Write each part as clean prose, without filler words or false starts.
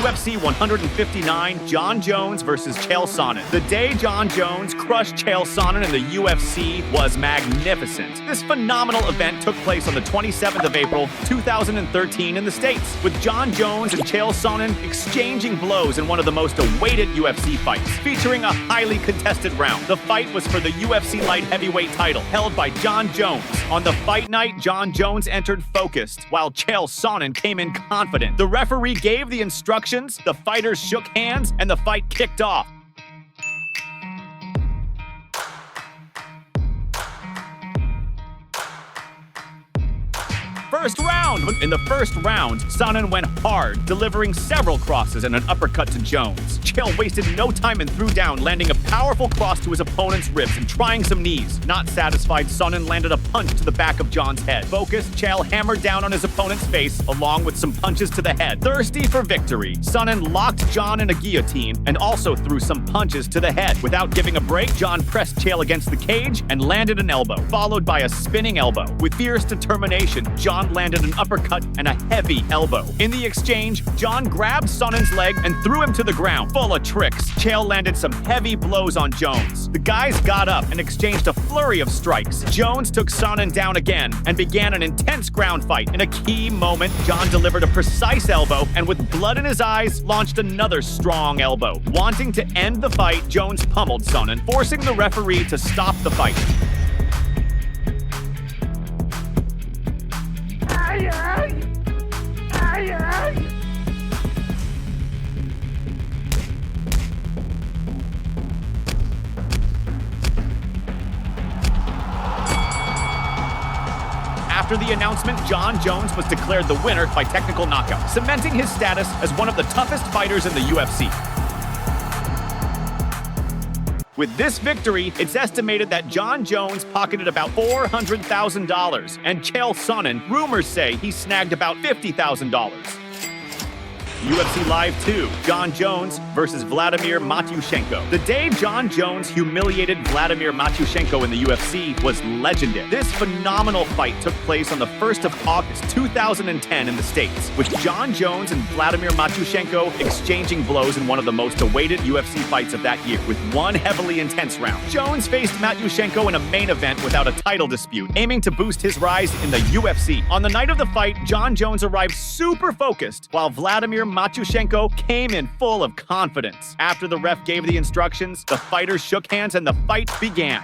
UFC 159, Jon Jones versus Chael Sonnen. The day Jon Jones crushed Chael Sonnen in the UFC was magnificent. This phenomenal event took place on the 27th of April, 2013 in the States, with Jon Jones and Chael Sonnen exchanging blows in one of the most awaited UFC fights, featuring a highly contested round. The fight was for the UFC light heavyweight title, held by Jon Jones. On the fight night, Jon Jones entered focused, while Chael Sonnen came in confident. The referee gave the instructions, the fighters shook hands, and the fight kicked off. First round. In the first round, Sonnen went hard, delivering several crosses and an uppercut to Jones. Chael wasted no time and threw down, landing a powerful cross to his opponent's ribs and trying some knees. Not satisfied, Sonnen landed a punch to the back of Jon's head. Focused, Chael hammered down on his opponent's face, along with some punches to the head. Thirsty for victory, Sonnen locked Jon in a guillotine and also threw some punches to the head. Without giving a break, Jon pressed Chael against the cage and landed an elbow, followed by a spinning elbow. With fierce determination, Jon landed an uppercut and a heavy elbow. In the exchange, Jon grabbed Sonnen's leg and threw him to the ground. Full of tricks, Chael landed some heavy blows on Jones. The guys got up and exchanged a flurry of strikes. Jones took Sonnen down again and began an intense ground fight. In a key moment, Jon delivered a precise elbow and with blood in his eyes, launched another strong elbow. Wanting to end the fight, Jones pummeled Sonnen, forcing the referee to stop the fight. After the announcement, Jon Jones was declared the winner by technical knockout, cementing his status as one of the toughest fighters in the UFC. With this victory, it's estimated that Jon Jones pocketed about $400,000, and Chael Sonnen, rumors say he snagged about $50,000. UFC Live 2, Jon Jones versus Vladimir Matyushenko. The day Jon Jones humiliated Vladimir Matyushenko in the UFC was legendary. This phenomenal fight took place on the 1st of August 2010 in the States, with Jon Jones and Vladimir Matyushenko exchanging blows in one of the most awaited UFC fights of that year, with one heavily intense round. Jones faced Matyushenko in a main event without a title dispute, aiming to boost his rise in the UFC. On the night of the fight, Jon Jones arrived super focused, while Vladimir Matyushenko came in full of confidence. After the ref gave the instructions, the fighters shook hands and the fight began.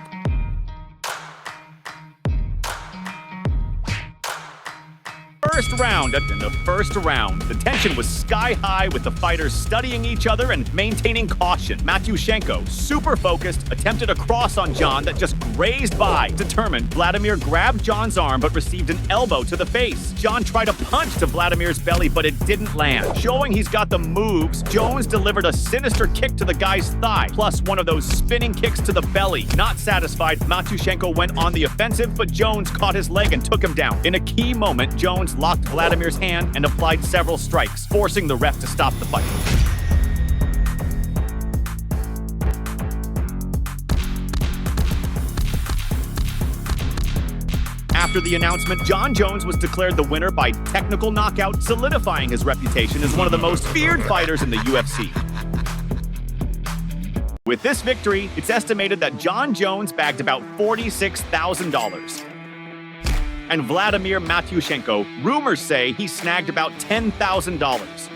First round. In the first round, the tension was sky high with the fighters studying each other and maintaining caution. Matyushenko, super focused, attempted a cross on Jon that just grazed by. Determined, Vladimir grabbed Jon's arm but received an elbow to the face. Jon tried a punch to Vladimir's belly, but it didn't land. Showing he's got the moves, Jones delivered a sinister kick to the guy's thigh, plus one of those spinning kicks to the belly. Not satisfied, Matyushenko went on the offensive, but Jones caught his leg and took him down. In a key moment, Jones locked Vladimir's hand and applied several strikes, forcing the ref to stop the fight. After the announcement, Jon Jones was declared the winner by technical knockout, solidifying his reputation as one of the most feared fighters in the UFC. With this victory, it's estimated that Jon Jones bagged about $46,000. And Vladimir Matyushenko, rumors say he snagged about $10,000.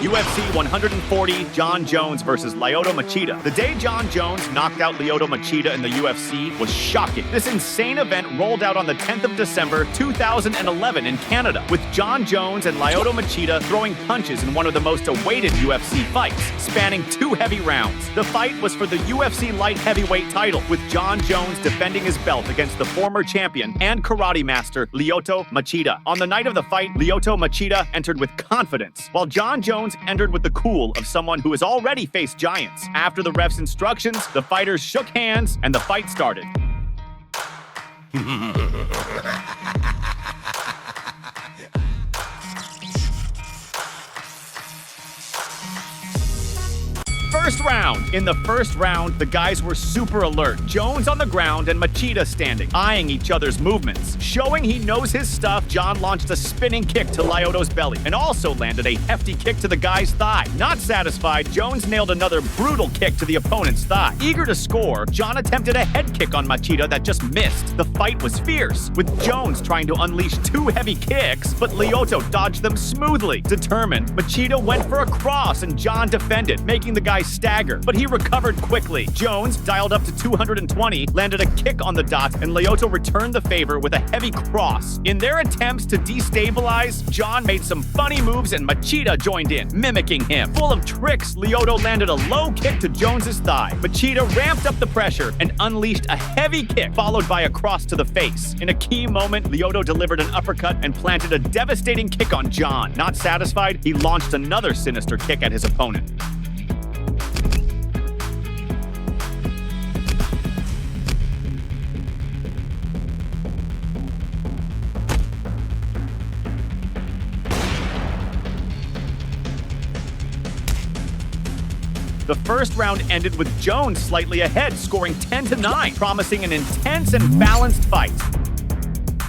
UFC 140, Jon Jones versus Lyoto Machida. The day Jon Jones knocked out Lyoto Machida in the UFC was shocking. This insane event rolled out on the 10th of December 2011 in Canada, with Jon Jones and Lyoto Machida throwing punches in one of the most awaited UFC fights, spanning 2 heavy rounds. The fight was for the UFC light heavyweight title, with Jon Jones defending his belt against the former champion and karate master Lyoto Machida. On the night of the fight, Lyoto Machida entered with confidence, while Jon Jones entered with the cool of someone who has already faced giants. After the ref's instructions, the fighters shook hands and the fight started. First round. In the first round, the guys were super alert. Jones on the ground and Machida standing, eyeing each other's movements. Showing he knows his stuff, Jon launched a spinning kick to Lyoto's belly and also landed a hefty kick to the guy's thigh. Not satisfied, Jones nailed another brutal kick to the opponent's thigh. Eager to score, Jon attempted a head kick on Machida that just missed. The fight was fierce, with Jones trying to unleash two heavy kicks, but Lyoto dodged them smoothly. Determined, Machida went for a cross and Jon defended, making the guy stagger, but he recovered quickly. Jones dialed up to 220, landed a kick on the dot, and Lyoto returned the favor with a heavy cross. In their attempts to destabilize, Jon made some funny moves and Machida joined in, mimicking him. Full of tricks, Lyoto landed a low kick to Jones's thigh. Machida ramped up the pressure and unleashed a heavy kick, followed by a cross to the face. In a key moment, Lyoto delivered an uppercut and planted a devastating kick on Jon. Not satisfied, he launched another sinister kick at his opponent. The first round ended with Jones slightly ahead, scoring 10-9, promising an intense and balanced fight.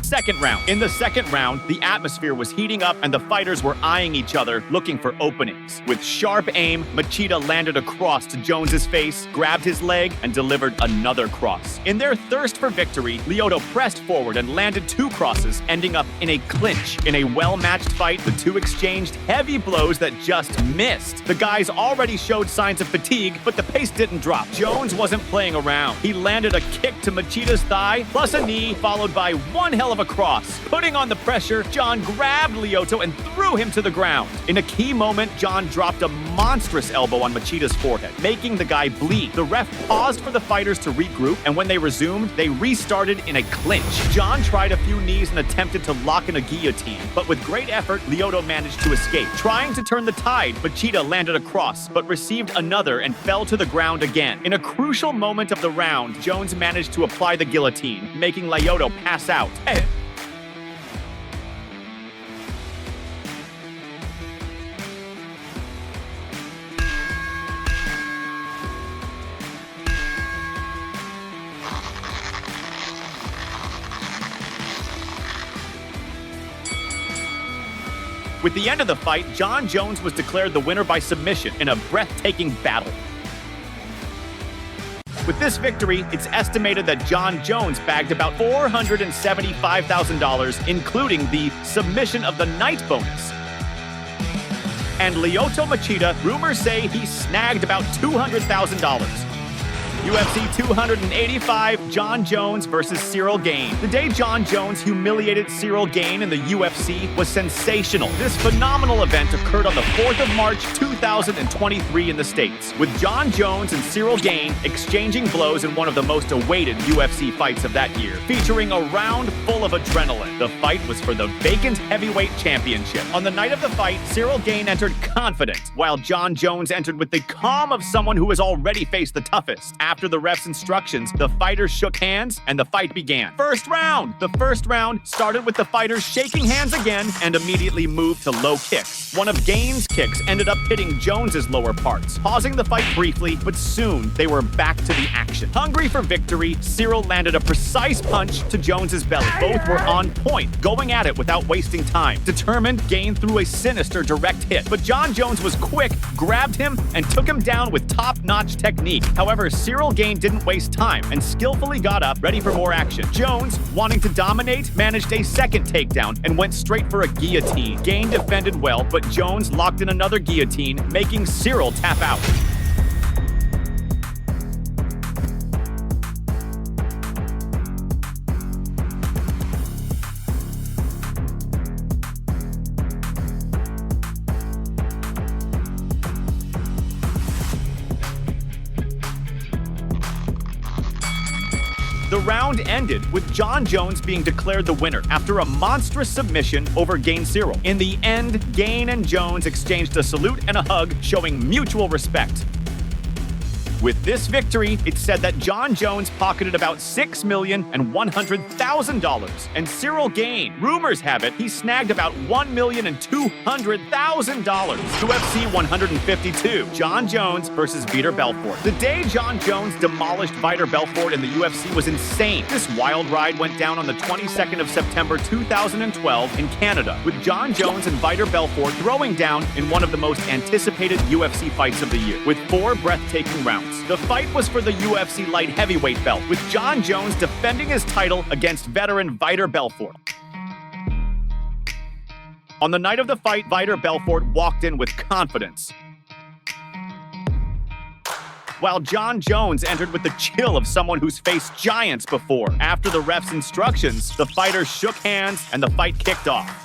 Second round. In the second round, the atmosphere was heating up and the fighters were eyeing each other, looking for openings. With sharp aim, Machida landed a cross to Jones's face, grabbed his leg, and delivered another cross. In their thirst for victory, Lyoto pressed forward and landed two crosses, ending up in a clinch. In a well-matched fight, the two exchanged heavy blows that just missed. The guys already showed signs of fatigue, but the pace didn't drop. Jones wasn't playing around. He landed a kick to Machida's thigh, plus a knee, followed by one hell of a cross. Putting on the pressure, Jon grabbed Lyoto and threw him to the ground. In a key moment, Jon dropped a monstrous elbow on Machida's forehead, making the guy bleed. The ref paused for the fighters to regroup, and when they resumed, they restarted in a clinch. Jon tried a few knees and attempted to lock in a guillotine, but with great effort, Lyoto managed to escape. Trying to turn the tide, Machida landed a cross, but received another and fell to the ground again. In a crucial moment of the round, Jones managed to apply the guillotine, making Lyoto pass out. With the end of the fight, Jon Jones was declared the winner by submission in a breathtaking battle. With this victory, it's estimated that Jon Jones bagged about $475,000, including the submission of the night bonus. And Lyoto Machida, rumors say he snagged about $200,000. UFC 285, Jon Jones versus Ciryl Gane. The day Jon Jones humiliated Ciryl Gane in the UFC was sensational. This phenomenal event occurred on the 4th of March 2023 in the States, with Jon Jones and Ciryl Gane exchanging blows in one of the most awaited UFC fights of that year, featuring a round full of adrenaline. The fight was for the vacant heavyweight championship. On the night of the fight, Ciryl Gane entered confident, while Jon Jones entered with the calm of someone who has already faced the toughest. After the ref's instructions, the fighters shook hands and the fight began. First round! The first round started with the fighters shaking hands again and immediately moved to low kicks. One of Gane's kicks ended up hitting Jones's lower parts, pausing the fight briefly, but soon they were back to the action. Hungry for victory, Ciryl landed a precise punch to Jones's belly. Both were on point, going at it without wasting time. Determined, Gane threw a sinister direct hit, but Jon Jones was quick, grabbed him, and took him down with top-notch technique. However, Ciryl Gane didn't waste time and skillfully got up, ready for more action. Jones, wanting to dominate, managed a second takedown and went straight for a guillotine. Gane defended well, but Jones locked in another guillotine, making Ciryl tap out. The round ended with Jon Jones being declared the winner after a monstrous submission over Gane Ciryl. In the end, Gane and Jones exchanged a salute and a hug, showing mutual respect. With this victory, it's said that Jon Jones pocketed about $6,100,000, and Ciryl Gane, rumors have it, he snagged about $1,200,000. UFC 152, Jon Jones versus Vitor Belfort. The day Jon Jones demolished Vitor Belfort in the UFC was insane. This wild ride went down on the 22nd of September 2012 in Canada, with Jon Jones and Vitor Belfort throwing down in one of the most anticipated UFC fights of the year, with 4 breathtaking rounds. The fight was for the UFC light heavyweight belt, with Jon Jones defending his title against veteran Vitor Belfort. On the night of the fight, Vitor Belfort walked in with confidence, while Jon Jones entered with the chill of someone who's faced giants before. After the ref's instructions, the fighters shook hands and the fight kicked off.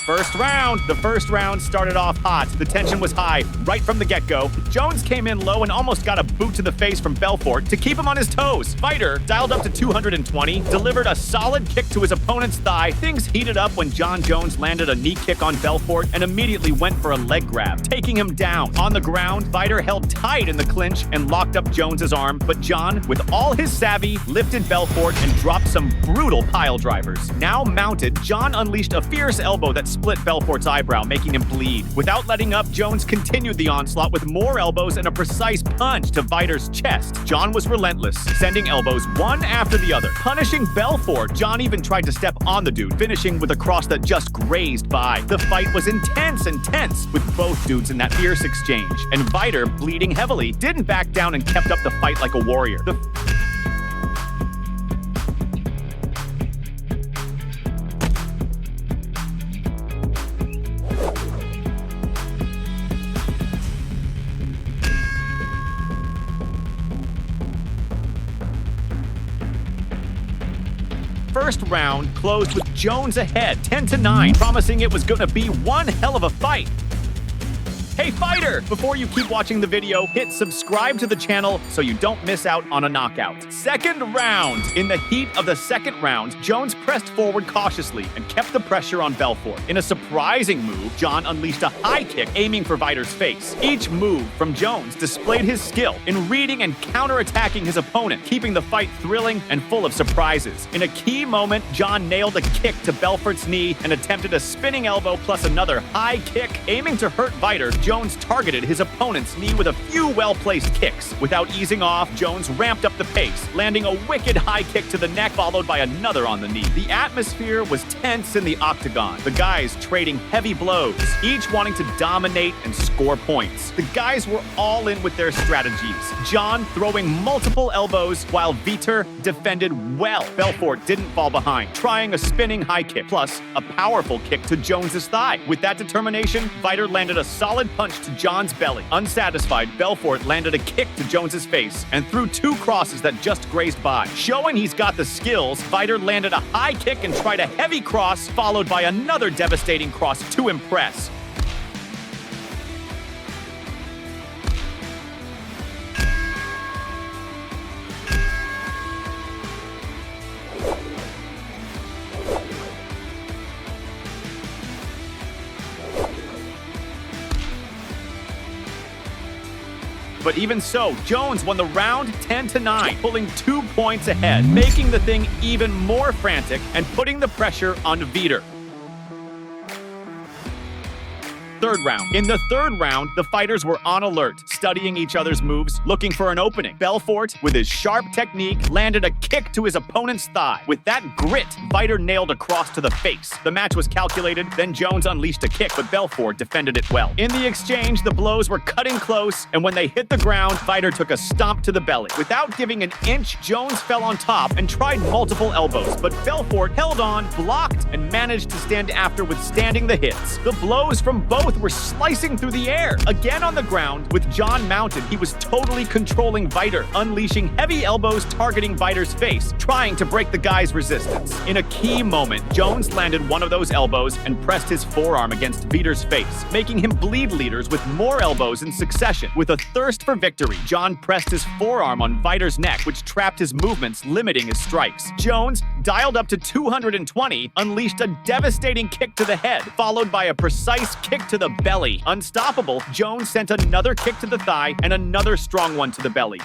First round. The first round started off hot. The tension was high right from the get-go. Jones came in low and almost got a boot to the face from Belfort to keep him on his toes. Vitor dialed up to 220, delivered a solid kick to his opponent's thigh. Things heated up when Jon Jones landed a knee kick on Belfort and immediately went for a leg grab, taking him down. On the ground, Vitor held tight in the clinch and locked up Jones's arm, but Jon, with all his savvy, lifted Belfort and dropped some brutal pile drivers. Now mounted, Jon unleashed a fierce elbow that split Belfort's eyebrow, making him bleed. Without letting up, Jones continued the onslaught with more elbows and a precise punch to Vitor's chest. Jon was relentless, sending elbows one after the other, punishing Belfort. Jon even tried to step on the dude, finishing with a cross that just grazed by. The fight was intense and tense, with both dudes in that fierce exchange, and Vitor, bleeding heavily, didn't back down and kept up the fight like a warrior. First round closed with Jones ahead, 10-9, promising it was gonna be one hell of a fight. Hey fighter! Before you keep watching the video, hit subscribe to the channel so you don't miss out on a knockout. Second round. In the heat of the second round, Jones pressed forward cautiously and kept the pressure on Belfort. In a surprising move, Jon unleashed a high kick aiming for Vitor's face. Each move from Jones displayed his skill in reading and counterattacking his opponent, keeping the fight thrilling and full of surprises. In a key moment, Jon nailed a kick to Belfort's knee and attempted a spinning elbow plus another high kick. Aiming to hurt Vitor, Jones targeted his opponent's knee with a few well-placed kicks. Without easing off, Jones ramped up the pace, landing a wicked high kick to the neck followed by another on the knee. The atmosphere was tense in the octagon, the guys trading heavy blows, each wanting to dominate and score points. The guys were all in with their strategies, Jon throwing multiple elbows while Vitor defended well. Belfort didn't fall behind, trying a spinning high kick, plus a powerful kick to Jones's thigh. With that determination, Vitor landed a solid punch to Jon's belly. Unsatisfied, Belfort landed a kick to Jones's face and threw 2 crosses that just grazed by. Showing he's got the skills, Vitor landed a high kick and tried a heavy cross, followed by another devastating cross to impress. But even so, Jones won the round 10-9, pulling 2 points ahead, making the thing even more frantic and putting the pressure on Vitor. Third round. In the third round, the fighters were on alert, studying each other's moves, looking for an opening. Belfort, with his sharp technique, landed a kick to his opponent's thigh. With that grit, Vitor nailed a cross to the face. The match was calculated, then Jones unleashed a kick, but Belfort defended it well. In the exchange, the blows were cutting close, and when they hit the ground, Vitor took a stomp to the belly. Without giving an inch, Jones fell on top and tried multiple elbows, but Belfort held on, blocked, and managed to stand after, withstanding the hits. The blows from both were slicing through the air. Again on the ground, with Jon mounted, he was totally controlling Vitor, unleashing heavy elbows targeting Vitor's face, trying to break the guy's resistance. In a key moment, Jones landed one of those elbows and pressed his forearm against Vitor's face, making him bleed liters with more elbows in succession. With a thirst for victory, Jon pressed his forearm on Vitor's neck, which trapped his movements, limiting his strikes. Jones, dialed up to 220, unleashed a devastating kick to the head, followed by a precise kick to the the belly. Unstoppable, Jones sent another kick to the thigh and another strong one to the belly.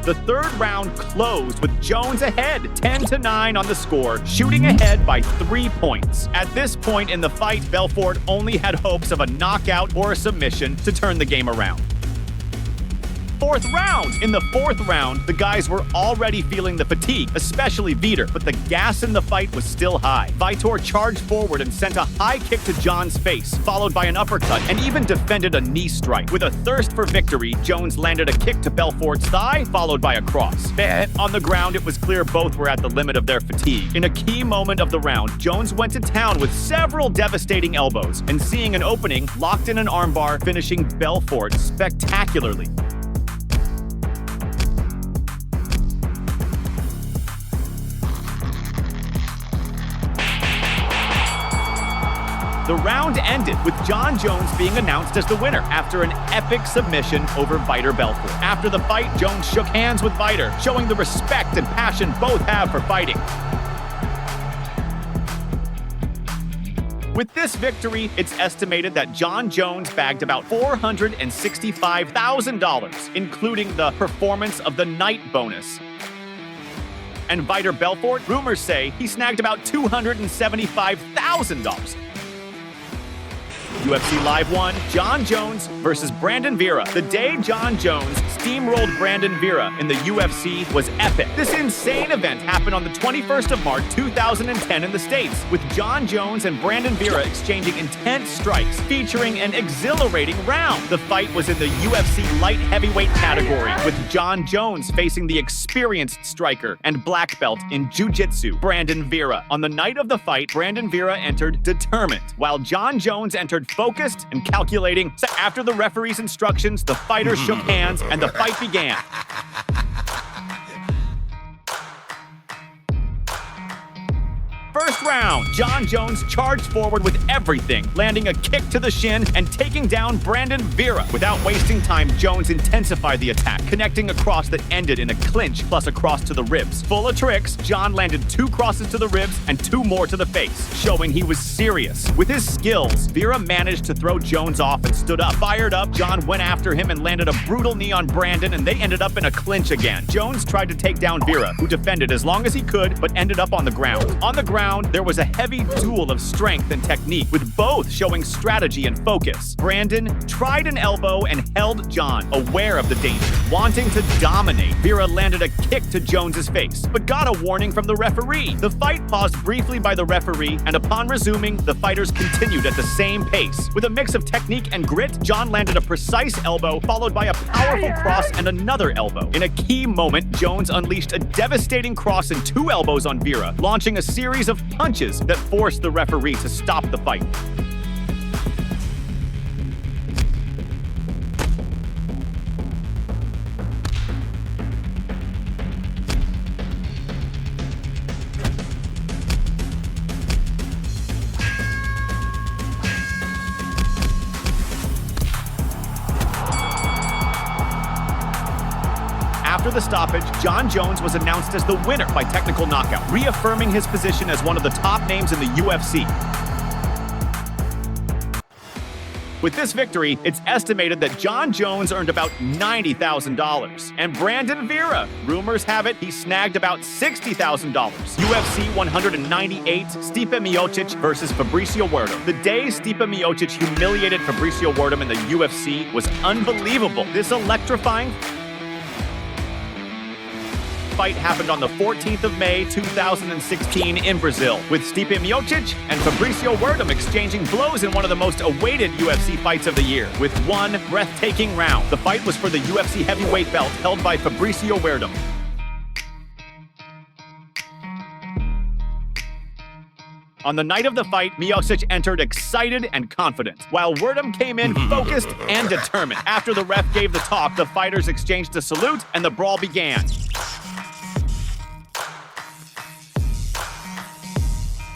The third round closed with Jones ahead, 10-9 on the score, shooting ahead by 3 points. At this point in the fight, Belfort only had hopes of a knockout or a submission to turn the game around. Fourth round. In the fourth round, the guys were already feeling the fatigue, especially Vitor, but the gas in the fight was still high. Vitor charged forward and sent a high kick to Jon's face, followed by an uppercut, and even defended a knee strike. With a thirst for victory, Jones landed a kick to Belfort's thigh, followed by a cross. On the ground, it was clear both were at the limit of their fatigue. In a key moment of the round, Jones went to town with several devastating elbows, and seeing an opening, locked in an armbar, finishing Belfort spectacularly. The round ended with Jon Jones being announced as the winner after an epic submission over Vitor Belfort. After the fight, Jones shook hands with Vitor, showing the respect and passion both have for fighting. With this victory, it's estimated that Jon Jones bagged about $465,000, including the Performance of the Night bonus. And Vitor Belfort, rumors say he snagged about $275,000. UFC Live 1, Jon Jones versus Brandon Vera. The day Jon Jones steamrolled Brandon Vera in the UFC was epic. This insane event happened on the 21st of March 2010 in the States, with Jon Jones and Brandon Vera exchanging intense strikes, featuring an exhilarating round. The fight was in the UFC light heavyweight category, with Jon Jones facing the experienced striker and black belt in jiu-jitsu, Brandon Vera. On the night of the fight, Brandon Vera entered determined, while Jon Jones entered focused and calculating. After the referee's instructions, the fighters shook hands and the fight began. First round, Jon Jones charged forward with everything, landing a kick to the shin and taking down Brandon Vera. Without wasting time, Jones intensified the attack, connecting a cross that ended in a clinch plus a cross to the ribs. Full of tricks, Jon landed 2 crosses to the ribs and 2 more to the face, showing he was serious. With his skills, Vera managed to throw Jones off and stood up. Fired up, Jon went after him and landed a brutal knee on Brandon, and they ended up in a clinch again. Jones tried to take down Vera, who defended as long as he could, but ended up on the ground. On the ground, there was a heavy duel of strength and technique, with both showing strategy and focus. Brandon tried an elbow and held Jon, aware of the danger. Wanting to dominate, Vera landed a kick to Jones's face, but got a warning from the referee. The fight paused briefly by the referee, and upon resuming, the fighters continued at the same pace. With a mix of technique and grit, Jon landed a precise elbow, followed by a powerful cross and another elbow. In a key moment, Jones unleashed a devastating cross and 2 elbows on Vera, launching a series of punches that forced the referee to stop the fight. After the stoppage, Jon Jones was announced as the winner by technical knockout, reaffirming his position as one of the top names in the UFC. With this victory, it's estimated that Jon Jones earned about $90,000. And Brandon Vera, rumors have it, he snagged about $60,000. UFC 198, Stipe Miocic versus Fabricio Werdum. The day Stipe Miocic humiliated Fabricio Werdum in the UFC was unbelievable. This electrifying fight happened on the 14th of May, 2016 in Brazil, with Stipe Miocic and Fabricio Werdum exchanging blows in one of the most awaited UFC fights of the year, with one breathtaking round. The fight was for the UFC heavyweight belt held by Fabricio Werdum. On the night of the fight, Miocic entered excited and confident, while Werdum came in focused and determined. After the ref gave the talk, the fighters exchanged a salute and the brawl began.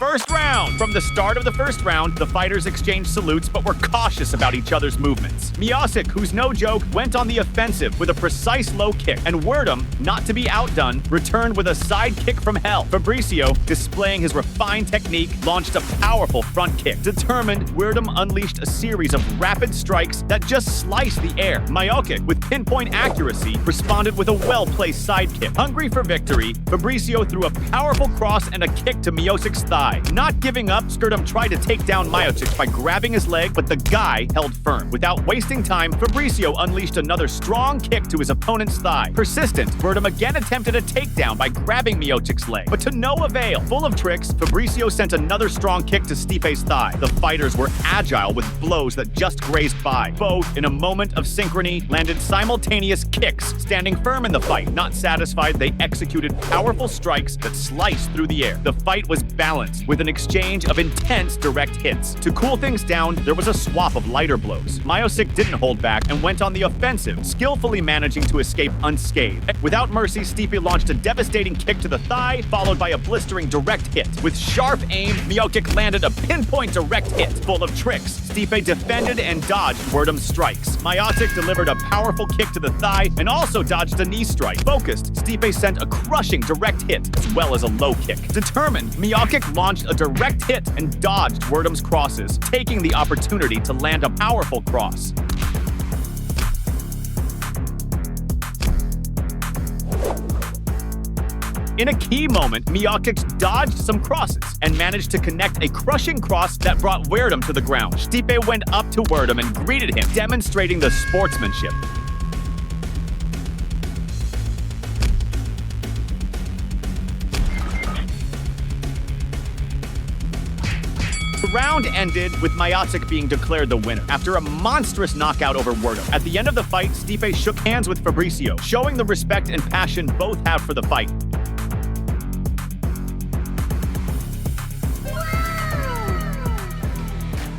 First round. From the start of the first round, the fighters exchanged salutes but were cautious about each other's movements. Miocic, who's no joke, went on the offensive with a precise low kick, and Werdum, not to be outdone, returned with a side kick from hell. Fabricio, displaying his refined technique, launched a powerful front kick. Determined, Werdum unleashed a series of rapid strikes that just sliced the air. Miocic, with pinpoint accuracy, responded with a well-placed side kick. Hungry for victory, Fabricio threw a powerful cross and a kick to Miocic's thigh. Not giving up, Werdum tried to take down Miocic by grabbing his leg, but the guy held firm. Without wasting time, Fabricio unleashed another strong kick to his opponent's thigh. Persistent, Werdum again attempted a takedown by grabbing Miocic's leg, but to no avail. Full of tricks, Fabricio sent another strong kick to Stipe's thigh. The fighters were agile with blows that just grazed by. Both, in a moment of synchrony, landed simultaneous kicks, standing firm in the fight. Not satisfied, they executed powerful strikes that sliced through the air. The fight was balanced, with an exchange of intense direct hits. To cool things down, there was a swap of lighter blows. Miocic didn't hold back and went on the offensive, skillfully managing to escape unscathed. Without mercy, Stipe launched a devastating kick to the thigh, followed by a blistering direct hit. With sharp aim, Miocic landed a pinpoint direct hit. Full of tricks, Stipe defended and dodged Werdum's strikes. Miocic delivered a powerful kick to the thigh and also dodged a knee strike. Focused, Stipe sent a crushing direct hit as well as a low kick. Determined, Miocic launched a direct hit and dodged Werdum's crosses, taking the opportunity to land a powerful cross. In a key moment, Miocic dodged some crosses and managed to connect a crushing cross that brought Werdum to the ground. Stipe went up to Werdum and greeted him, demonstrating the sportsmanship. The round ended with Miocic being declared the winner after a monstrous knockout over Werdum. At the end of the fight, Stipe shook hands with Fabricio, showing the respect and passion both have for the fight.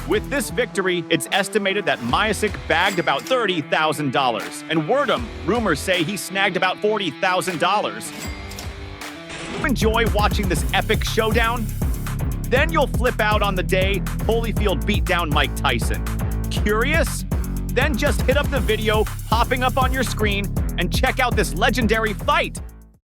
With this victory, it's estimated that Miocic bagged about $30,000, and Werdum, rumors say he snagged about $40,000. Enjoy watching this epic showdown? Then you'll flip out on the day Holyfield beat down Mike Tyson. Curious? Then just hit up the video popping up on your screen and check out this legendary fight.